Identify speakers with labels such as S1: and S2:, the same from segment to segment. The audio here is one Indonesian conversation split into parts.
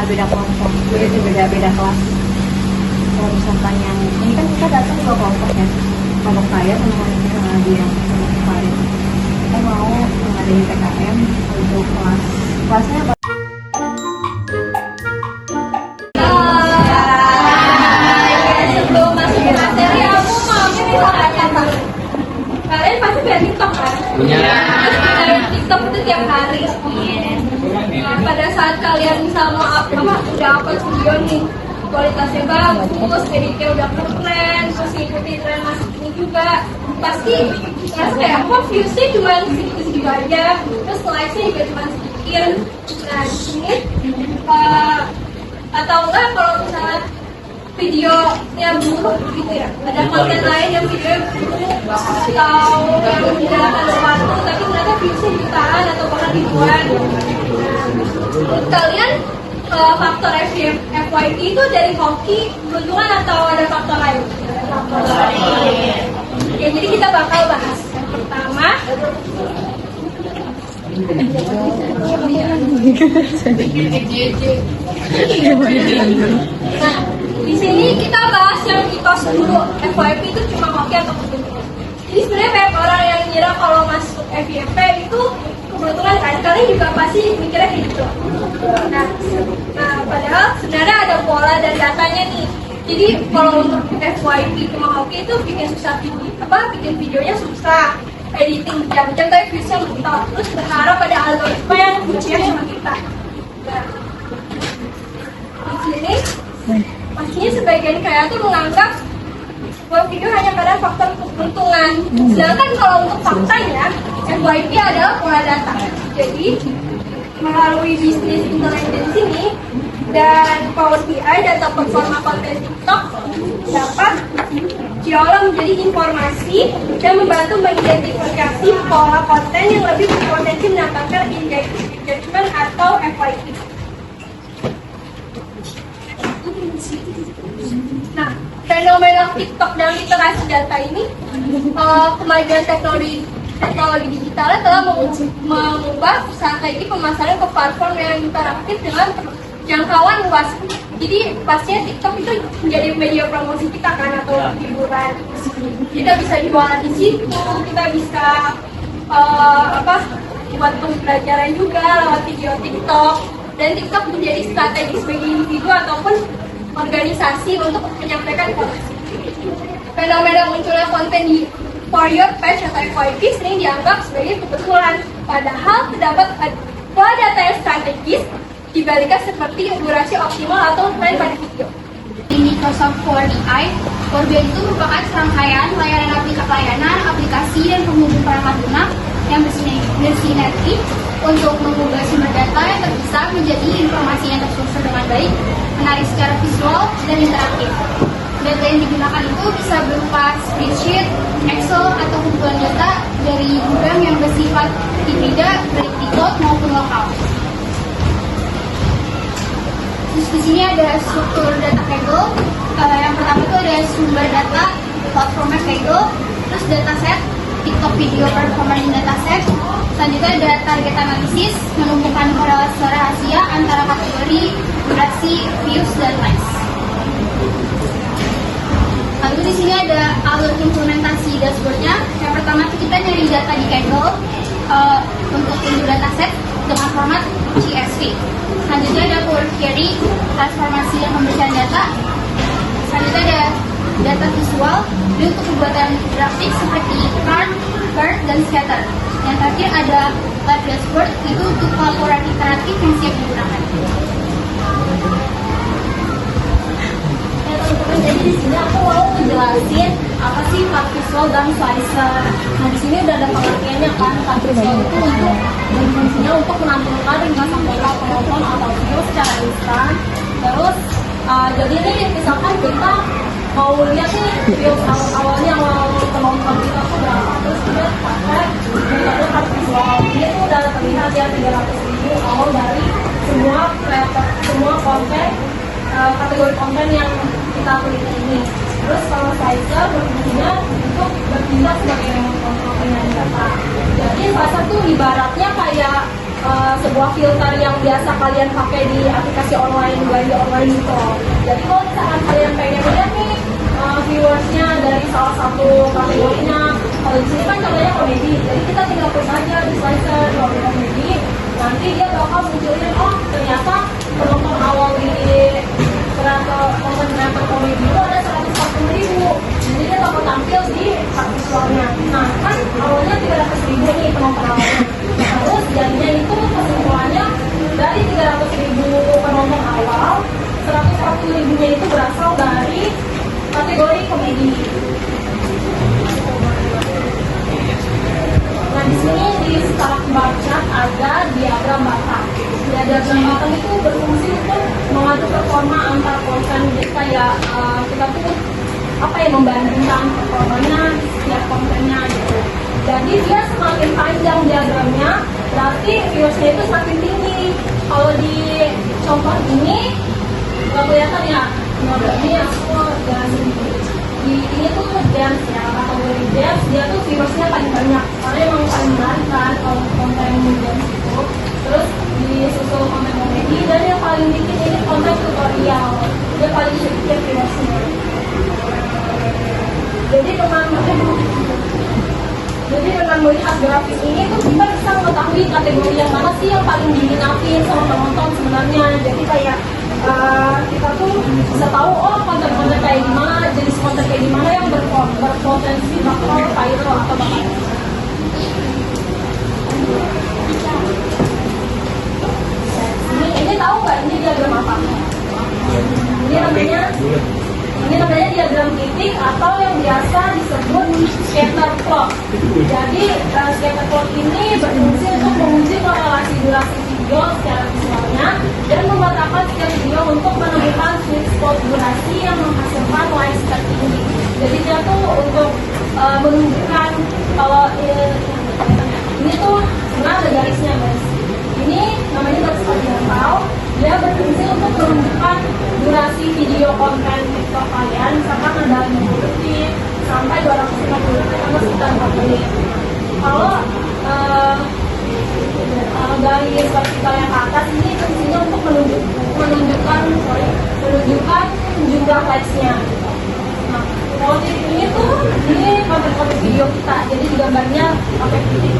S1: beda kelompok, beda kelas. Kalau misalkan yang ini kan kita datang dua kelompok ya, kelompok saya sama dia sama Farid. Kita mau mengadain PKM untuk kelasnya apa?
S2: Sebelum masuk ke materi, aku mau tanya kalian pasti punya TikTok kan?
S3: Punya.
S2: TikTok itu tiap hari. Nah, pada saat kalian sama udah upload video nih, kualitasnya bagus, editnya udah keren, terus ngikutin tren masuk ini juga, pasti ngerasa kayak viewsnya cuma segitu-segitu aja, terus likesnya juga cuma sedikit. Nah di sini atau enggak kalau misalnya videonya buruk gitu ya, ada konten lain yang videonya buruk atau yang menjelaskan sesuatu tapi ternyata viewsnya jutaan atau bahkan ribuan. Menurut kalian faktor FYP itu dari hoki, keuntungan atau ada faktor lain? Ya, jadi kita bakal bahas yang pertama. Nah, di sini kita bahas yang mitos dulu, FYP itu cuma hoki atau keuntungan. Jadi sebenarnya banyak orang yang ngira kalau masuk FYP itu kebetulan kan, kalian juga pasti mikirnya kayak gitu. Nah, padahal sebenarnya ada pola dan datanya nih. Jadi kalau untuk FYP cuma hoki itu bikin susah bikin videonya susah, editing jam-jam tapi viewsnya mentok. Terus berharap pada algoritma yang berpihak sama kita. Nah, di sini pastinya sebagian kreator menganggap bahwa video hanya pada faktor keuntungan. Sedangkan kalau untuk faktanya, FYP adalah pola data. Jadi melalui bisnis intelligence ini dan Power BI, data performa konten TikTok dapat diolah menjadi informasi dan membantu mengidentifikasi pola konten yang lebih berpotensi mendapatkan engagement atau FYP. Nah, fenomena TikTok dan literasi data ini, kemajuan teknologi digitalnya telah mengubah strategi pemasaran ke platform yang interaktif dengan jangkauan luas. Jadi pastinya TikTok itu menjadi media promosi kita kan, atau hiburan. Kita bisa jualan di situ, kita bisa buat pembelajaran juga lewat video TikTok. Dan TikTok menjadi strategis bagi individu ataupun organisasi untuk menyampaikan informasi. Fenomena munculnya konten di For Your Page atau FYP sering dianggap sebagai kebetulan, padahal terdapat pola data yang strategis dibaliknya seperti durasi optimal atau tren pada video.
S4: Di Microsoft Power BI, Power BI itu merupakan serangkaian layanan aplikasi dan penghubung perangkat lunak yang bersinergi untuk mengubah sumber data yang terpisah menjadi informasi yang tersusun dengan baik, menarik secara visual dan interaktif. Data yang digunakan itu bisa berupa spreadsheet, Excel, atau kumpulan data dari gudang yang bersifat hibrida, baik di cloud maupun lokal. Terus di sini ada struktur data Kaggle. Yang pertama itu ada sumber data, platformnya Kaggle, terus dataset, TikTok video performance dataset. Selanjutnya ada target analisis, menumbuhkan korelasi rahasia antara kategori, durasi, views, dan likes. Lalu di sini ada alur implementasi dashboardnya. Yang pertama itu kita nyari data di Kaggle untuk unduh dataset dengan format CSV. Selanjutnya ada Power Query, transformasi dan pembersihan data. Selanjutnya ada data visual, ini untuk pembuatan grafik seperti chart, dan scatter. Yang terakhir ada live dashboard, itu untuk laporan interaktif yang siap digunakan.
S2: Ya teman-teman, jadi di sini aku mau ngejelasin apa sih cut visual dan slicer. Nah di sini udah ada pengertiannya kan, cut visual itu untuk berfungsinya untuk menampilkan ringkasan pola penonton atau video secara instan. Terus jadi nih misalkan kita mau lihat nih video awalnya awal penonton kita tuh berapa, terus kita pakai metode cut visual. Ini tuh udah terlihat ya 300.000 awal dari semua kreator, semua konten, kategori konten yang kita teliti ini. Terus kalau slicer berfungsinya untuk bertindak sebagai remote control penyaring data. Jadi slicer tuh ibaratnya kayak sebuah filter yang biasa kalian pakai di aplikasi online, gallery online gitu. Jadi kalau misalkan kalian pengen lihat nih viewersnya dari salah satu kategorinya, kalau di sini kan contohnya komedi, jadi kita tinggal push aja di slicer komedi, nanti dia bakal munculin oh ternyata penonton awal di konten kreator komedi itu ada 140.000, jadi dia bakal tampil di cut visualnya. Nah kan awalnya 300.000 nih penonton awalnya, terus jadinya itu kesimpulannya dari 300.000 penonton awal, 140.000-nya itu berasal dari kategori komedi. Nah di sini di start bar chart ada diagram batang. Diagram batang itu berfungsi untuk mengadu performa antar konten. Jadi kayak kita tuh apa ya, membandingkan performanya setiap kontennya gitu. Jadi dia semakin panjang diagramnya, berarti viewersnya itu semakin tinggi. Kalau di contoh ini nggak kelihatan ya, ini aku jelasin di ini tuh dance ya, kategori dance dia tuh viewersnya paling banyak karena emang paling menarik kan kalau konten dance itu. Terus disusul konten komedi, dan yang paling dikit ini konten tutorial, dia paling sedikit viewersnya. Jadi dengan melihat grafis ini tuh kita bisa mengetahui kategori yang mana sih yang paling diminatin sama penonton sebenarnya. Jadi kayak kita tuh bisa tahu oh konten-konten kayak gimana, jenis konten kayak gimana yang berpotensi bakal viral atau bakal. Ini tahu nggak ini diagram apa? Ini namanya diagram titik atau yang biasa disebut scatter plot. Jadi scatter plot ini berfungsi untuk menguji korelasi durasi video secara visualnya dan memetakan setiap video untuk menemukan sweet spot durasi yang menghasilkan likes tertinggi. Jadi dia tuh untuk menunjukkan kalau ini tuh sebenarnya ada garisnya guys. Ini namanya garis horizontal. Dia berfungsi untuk menunjukkan durasi video konten TikTok kalian, misalkan ada 50 detik sampai 250 detik atau sekitar 4 menit. Kalau garis vertikal yang ke atas ini fungsinya untuk menunjukkan jumlah likes-nya. Nah, kalau titik ini tuh ini konten-konten video kita, jadi gambarnya pakai titik.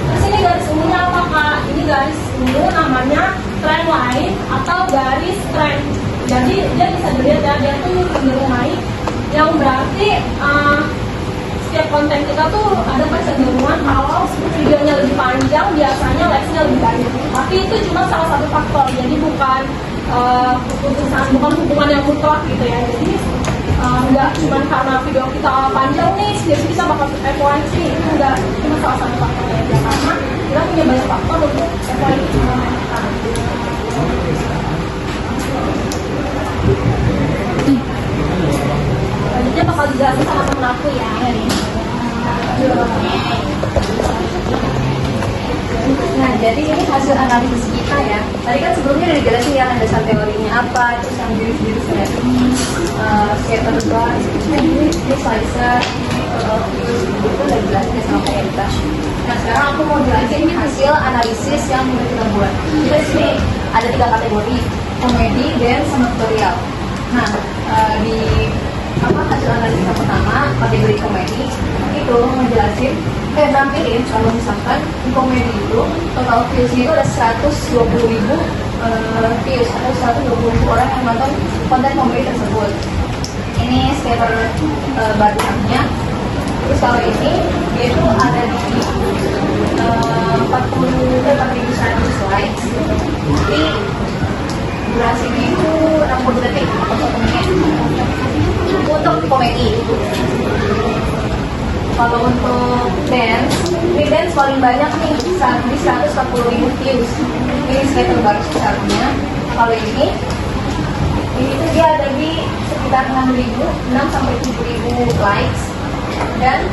S2: Terus ini garis ungunya apa kak? Ini garis ungu namanya trend line atau garis trend. Jadi dia bisa dilihat ya, dia tuh cenderung naik, yang berarti setiap konten kita tuh ada kecenderungan kalau videonya lebih panjang biasanya likes-nya lebih banyak. Tapi itu cuma salah satu faktor, jadi bukan hubungan yang mutlak gitu ya. Jadi nggak cuma karena video kita panjang nih jadi kita bakal FYP, itu nggak, cuma salah satu faktor aja karena kita punya banyak faktor untuk FYP kita. Selanjutnya bakal dijelasin sama temen aku ya.
S1: Nah, jadi ini hasil analisis kita ya. Tadi kan sebelumnya udah dijelasin ya landasan teorinya apa, terus yang jenis-jenis scatter plot, ini slicer, itu udah jelasin sama kayak kita. Nah, sekarang aku mau jelasin hasil analisis yang udah kita buat. Jadi di sini ada 3 kategori, komedi, dance, sama tutorial. Nah, di hasil analisis yang pertama, kategori komedi, itu ngejelasin nampilin kalau misalkan di komedi itu total views itu ada 120.000 views atau 120.000 orang yang nonton konten komedi tersebut. Ini scatter batangnya. Terus kalau ini dia itu ada di 40.100 likes. Jadi durasinya itu 60 detik atau 1 menit. paling banyak nih saat ini 140.000 views. Ini slide terbaru secaranya. Kalau ini tuh dia ada di sekitar 6 sampai 7.000 likes, dan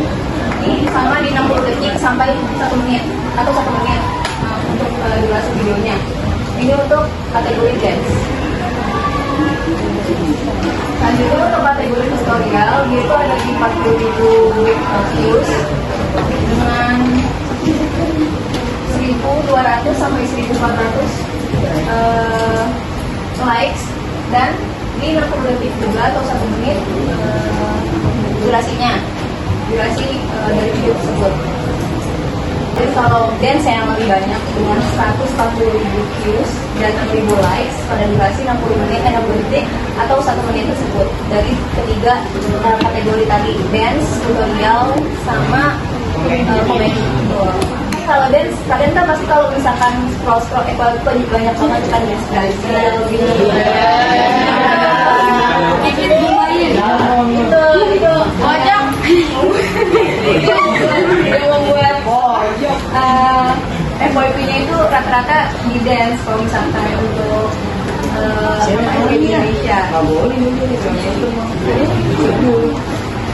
S1: ini sama di 60 detik sampai 1 menit atau 1 menit untuk durasi videonya. Ini untuk kategori dance. Selanjutnya untuk kategori tutorial, dia itu ada di 40.000 views dengan 1.200 sampai 1.400 likes, dan ini 60 detik juga atau 1 menit durasi dari video tersebut. Jadi kalau dance yang lebih banyak dengan 140.000 views dan 6.000 likes pada durasi 60 detik atau 1 menit tersebut. Dari ketiga kategori tadi, dance, tutorial, sama komedi. Kalau dance, kalian kan pasti kalau misalkan scroll banyak banget kan dance guys. Itu banyak. Itu membuat FYP-nya itu rata-rata di dance kalau misalkan untuk di Indonesia.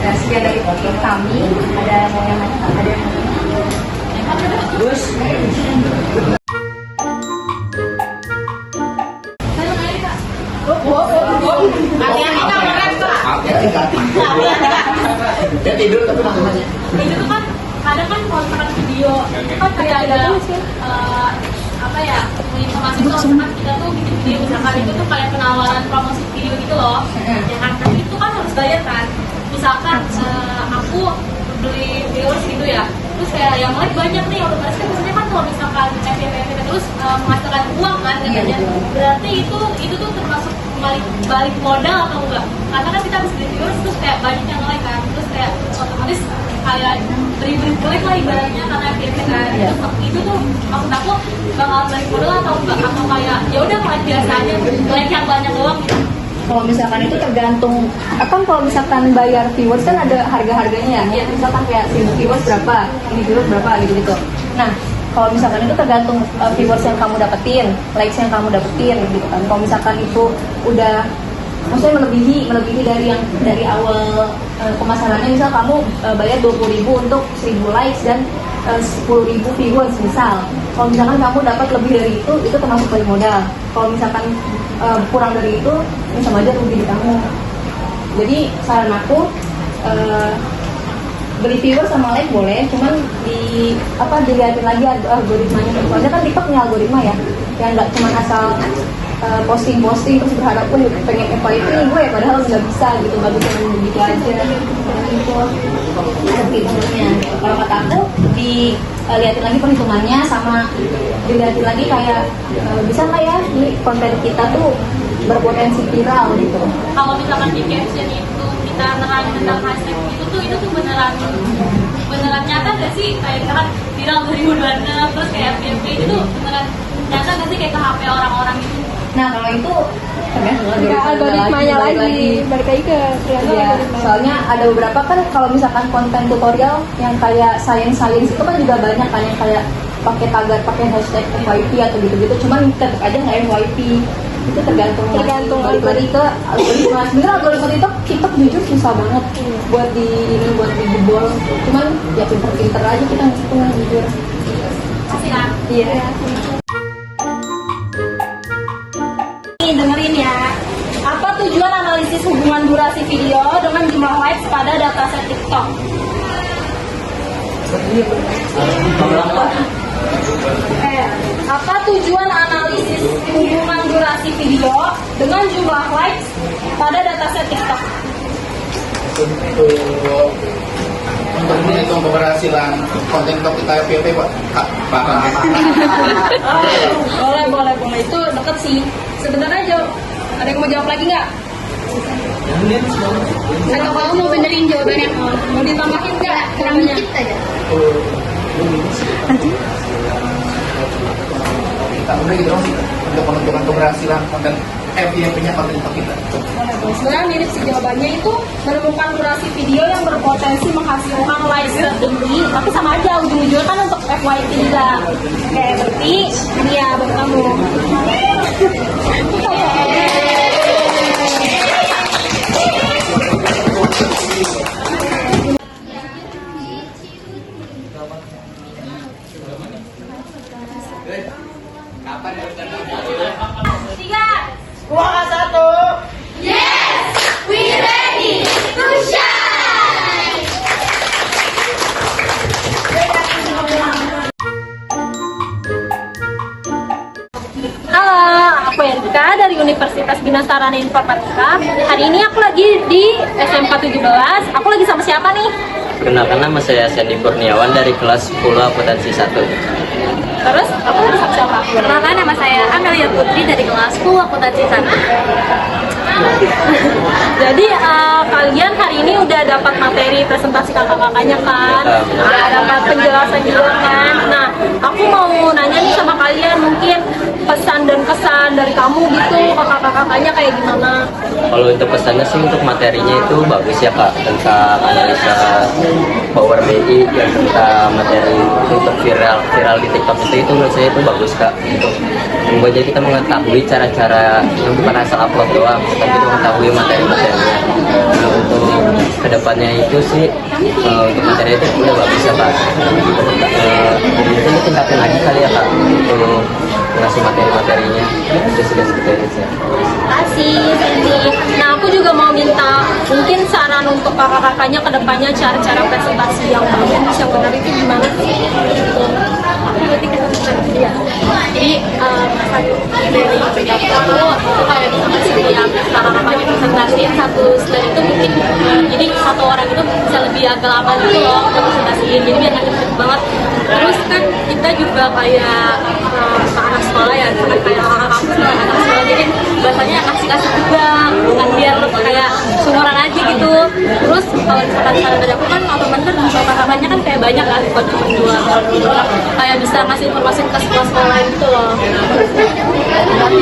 S1: Dan sekian dari kami, ada yang terus
S3: dia tidur tapi langsung aja.
S2: Itu tuh kan kadang kan kalau misalkan video itu kan kayak ada apa ya, informasi tuh kan kita tuh bikin video misalkan itu tuh kayak penawaran promosi video gitu loh, ya kan, tapi itu kan harus bayar kan. Misalkan aku beli viewers gitu ya, terus kayak yang like banyak nih otomatis kan biasanya kan kalau misalkan FYP terus menghasilkan uang kan katanya, berarti itu tuh termasuk balik modal atau enggak? Karena kan kita habis beli viewers terus kayak banyak yang like kan, terus kayak otomatis kayak beribu-ribu like lah ibaratnya karena FYP kan. Itu tuh maksud aku bakal balik modal atau enggak? Atau kayak ya udah kayak biasa aja like yang banyak doang gitu.
S1: kalau misalkan itu tergantung, kan kalau misalkan bayar viewers kan ada harga-harganya ya. Misalkan kayak viewers berapa, ini viewers berapa gitu-gitu. Nah, kalau misalkan itu tergantung viewers yang kamu dapetin, likes yang kamu dapetin gitu kan. Kalau misalkan itu udah maksudnya melebihi dari awal pemasarannya, misal kamu bayar 20.000 untuk 1.000 likes dan 10.000 viewers misal. Kalau misalkan kamu dapat lebih dari itu termasuk balik modal. Kalau misalkan kurang dari itu, ini sama aja rugi di kamu. Jadi saran aku, beli viewers sama like boleh, cuman dilihatin lagi algoritmanya. Soalnya kan TikTok punya algoritma ya, yang nggak cuma asal posting terus berharap pengen FYP gue ya, padahal nggak bisa gitu, nggak bisa begitu aja. Itu ada fiturnya. Kalau kata aku, dilihatin lagi perhitungannya, sama dilihatin lagi kayak bisa nggak ya ini konten kita tuh berpotensi viral gitu.
S2: Kalau misalkan di caption itu kita nerangin tentang hashtag itu tuh beneran nyata gak sih? Kayak misalkan viral 2026 terus kayak FYP itu tuh beneran nyata gak sih kayak ke HP orang-orang gitu?
S1: Nah kalau itu
S5: algoritmanya lagi balik lagi ke
S1: ya, soalnya ada beberapa kan kalau misalkan konten tutorial yang kayak science itu kan juga banyak kan yang kayak pakai tagar, pakai hashtag FYP atau gitu-gitu, cuman tetap aja nggak FYP. Itu tergantung balik lagi ke algoritma. Sebenarnya algoritma TikTok jujur susah banget buat dijebol, cuman ya pinter-pinter aja kita nggak jujur.
S2: Kasih lah.
S1: Iya.
S2: Dengerin ya. Apa tujuan analisis hubungan durasi video dengan jumlah likes pada dataset TikTok? Apa tujuan analisis hubungan durasi video dengan jumlah likes pada dataset TikTok?
S3: Untuk menghitung keberhasilan konten TikTok kita FYP Pak.
S2: Boleh. Itu deket sih. Sebenarnya jawab. Ada yang mau jawab lagi nggak?
S4: Atau kamu mau benerin jawabannya?
S2: Mau ditambahin nggak?
S4: Kurang dikit aja.
S3: Kita udah gitu dong, untuk menentukan keberhasilan konten FYP-nya konten TikTok kita.
S2: Sebenarnya mirip sih jawabannya itu menemukan durasi video yang berpotensi menghasilkan likes tertinggi, tapi sama aja ujung-ujungnya kan untuk FYP juga. Oke, berarti ini ya buat kamu. Tiga.
S3: Kuah satu.
S4: Yes, we ready to shine.
S2: Halo, aku Erika dari Universitas Bina Sarana Informatika. Hari ini aku lagi di SMK 17. Aku lagi sama siapa nih?
S5: Perkenalkan, nama saya Sandy Kurniawan dari kelas 10 akuntansi 1.
S2: Terus aku lagi sama siapa?
S1: Perkenalkan, nama saya Amelia Putri dari kelas 10 akuntansi 1.
S2: Jadi kalian hari ini udah dapat materi presentasi kakak-kakaknya kan? Udah dapat penjelasan juga kan? Nah, aku mau nanya nih sama kalian, mungkin pesan dan kesan dari kamu gitu ke kakak-kakaknya kayak gimana?
S5: Kalau untuk pesannya sih, untuk materinya itu bagus ya Kak, tentang analisa Power BI yang tentang materi untuk viral di TikTok itu menurut saya itu bagus Kak, untuk membuatnya kita mengetahui cara-cara yang bukan asal upload doang, tapi mengetahui materi-materinya. Nah, untuk kedepannya itu sih untuk materi itu udah bagus ya Kak. Mungkin ditingkatin lagi kali ya Kak untuk ngasih materi-materinya. Itu sudah seperti itu sih.
S2: Kasih, Cindy. Nah, aku juga mau minta mungkin saran untuk kakak-kakaknya ke depannya cara-cara presentasi yang bagus, yang benar itu gimana sih? Aku berarti kita bisa ya. Jadi, dari aku kayak bisa kasih yang kakak-kakaknya presentasiin satu slide itu mungkin jadi satu orang itu bisa lebih agak lama gitu loh untuk presentasiin, jadi biar nggak cepet banget. Terus kan kita juga kayak anak sekolah ya, bukan kayak kakak kampus, anak sekolah, jadi bahasanya kasih juga, bukan biar kayak sumuran aja gitu. Terus kalau misalkan saran dari aku kan otomatis kan kakak-kakaknya kan kayak banyak kan, bukan cuma dua, kayak bisa ngasih informasi ke sekolah-sekolah lain gitu loh. Tapi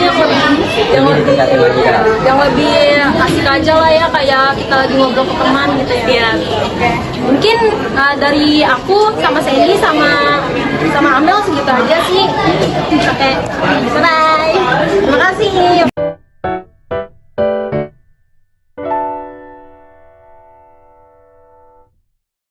S2: yang lebih asik aja lah ya, kayak kita lagi ngobrol ke teman gitu ya.
S1: Iya.
S2: Oke. Mungkin dari aku sama Sandy sama Amel segitu aja sih. Oke. Bye.